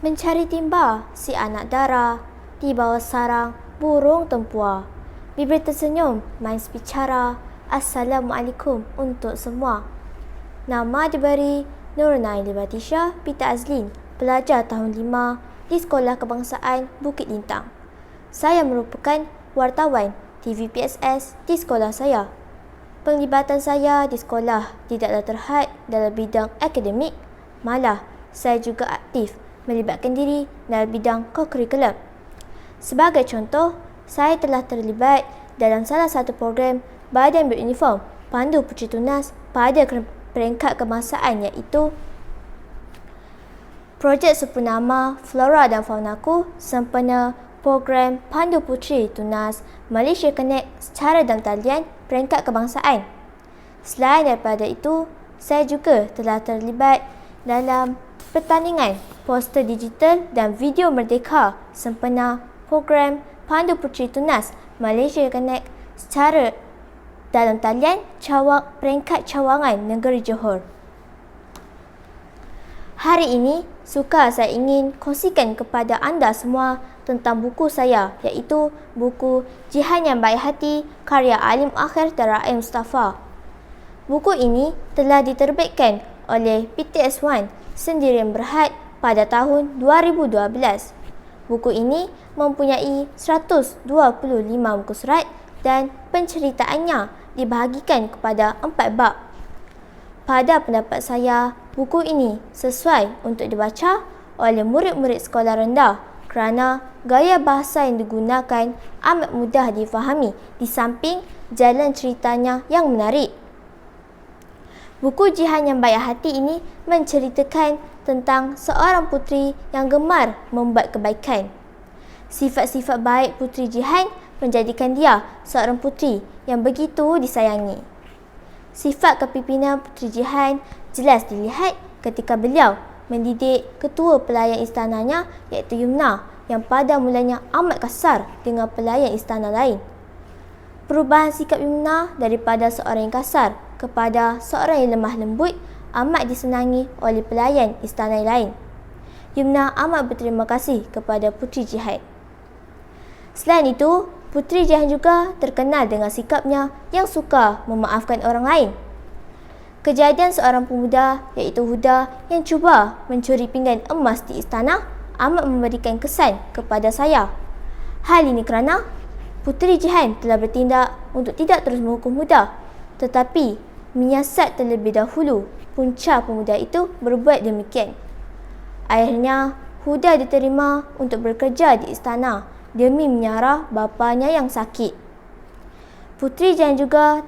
Mencari timba si anak dara di bawah sarang burung tempua. Bibir tersenyum, mais bicara. Assalamualaikum untuk semua. Nama diberi Nur Naili Batisha Pita Azlin, pelajar tahun 5 di Sekolah Kebangsaan Bukit Lintang. Saya merupakan wartawan TVPSS di sekolah saya. Penglibatan saya di sekolah tidaklah terhad dalam bidang akademik, malah saya juga aktif melibatkan diri dalam bidang kokurikulum. Sebagai contoh, saya telah terlibat dalam salah satu program badan beruniform Pandu Puteri Tunas pada peringkat kebangsaan, iaitu Projek Supernama Flora dan Faunaku sempena program Pandu Puteri Tunas Malaysia Connect secara dalam talian peringkat kebangsaan. Selain daripada itu, saya juga telah terlibat dalam pertandingan poster digital dan video merdeka sempena program Pandu Puteri Tunas Malaysia Connect secara dalam talian peringkat cawangan negeri Johor. Hari ini, saya ingin kongsikan kepada anda semua tentang buku saya, iaitu buku Jihan Yang Baik Hati karya Alim Akhir Taraim Mustafa. Buku ini telah diterbitkan oleh PTS1 Sendirian Berhad pada tahun 2012. Buku ini mempunyai 125 muka surat dan penceritaannya dibahagikan kepada 4 bab. Pada pendapat saya, buku ini sesuai untuk dibaca oleh murid-murid sekolah rendah kerana gaya bahasa yang digunakan amat mudah difahami di samping jalan ceritanya yang menarik. Buku Jihan Yang Baik Hati ini menceritakan tentang seorang puteri yang gemar membuat kebaikan. Sifat-sifat baik Puteri Jihan menjadikan dia seorang puteri yang begitu disayangi. Sifat kepimpinan Puteri Jihan jelas dilihat ketika beliau mendidik ketua pelayan istananya, iaitu Yumna, yang pada mulanya amat kasar dengan pelayan istana lain. Perubahan sikap Yumna daripada seorang yang kasar kepada seorang yang lemah lembut amat disenangi oleh pelayan istana lain. Yumna amat berterima kasih kepada Puteri Jihan. Selain itu, Puteri Jihan juga terkenal dengan sikapnya yang suka memaafkan orang lain. Kejadian seorang pemuda, iaitu Huda, yang cuba mencuri pinggan emas di istana amat memberikan kesan kepada saya. Hal ini kerana Puteri Jihan telah bertindak untuk tidak terus menghukum Huda, tetapi menyiasat terlebih dahulu punca pemuda itu berbuat demikian. Akhirnya, Huda diterima untuk bekerja di istana demi menyarah bapanya yang sakit. Puteri Jihan juga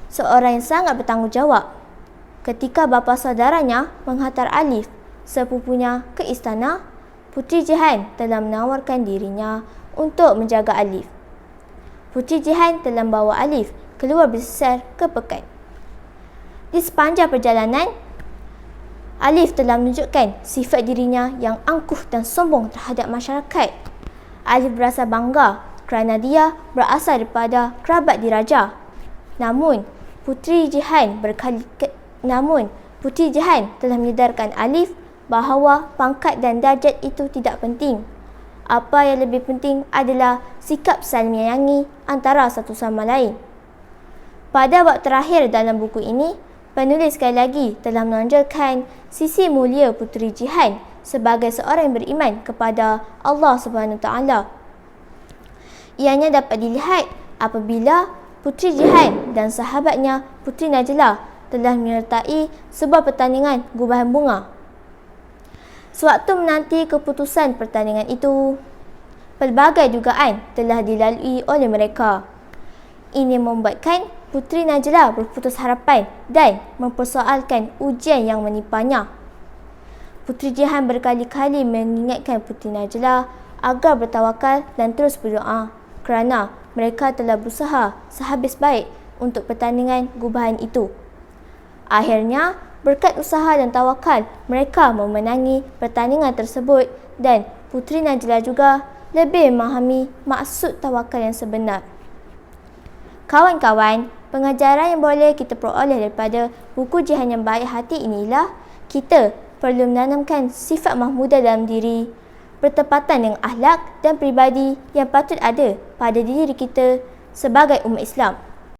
seorang yang sangat bertanggungjawab. Ketika bapa saudaranya menghantar Alif, sepupunya, ke istana, Puteri Jihan telah menawarkan dirinya untuk menjaga Alif. Puteri Jihan telah membawa Alif keluar bersesar ke pekan. Di sepanjang perjalanan, Alif telah menunjukkan sifat dirinya yang angkuh dan sombong terhadap masyarakat. Alif berasa bangga kerana dia berasal daripada kerabat diraja. Namun, Puteri Jihan telah menyedarkan Alif bahawa pangkat dan darjat itu tidak penting. Apa yang lebih penting adalah sikap saling menyayangi antara satu sama lain. Pada bab terakhir dalam buku ini, penulis sekali lagi telah menonjolkan sisi mulia Puteri Jihan sebagai seorang yang beriman kepada Allah SWT. Ianya dapat dilihat apabila Puteri Jihan dan sahabatnya Puteri Najlah telah menyertai sebuah pertandingan gubahan bunga. Sewaktu menanti keputusan pertandingan itu, pelbagai dugaan telah dilalui oleh mereka. Ini membuatkan Puteri Najlah berputus harapan dan mempersoalkan ujian yang menipanya. Puteri Jihan berkali-kali mengingatkan Puteri Najlah agar bertawakal dan terus berdoa kerana mereka telah berusaha sehabis baik untuk pertandingan gubahan itu. Akhirnya, berkat usaha dan tawakal, mereka memenangi pertandingan tersebut dan Puteri Najlah juga lebih memahami maksud tawakal yang sebenar. Kawan-kawan, pengajaran yang boleh kita peroleh daripada buku Jihan Yang Baik Hati inilah kita perlu menanamkan sifat mahmudah dalam diri, bertepatan dengan akhlak dan peribadi yang patut ada pada diri kita sebagai umat Islam.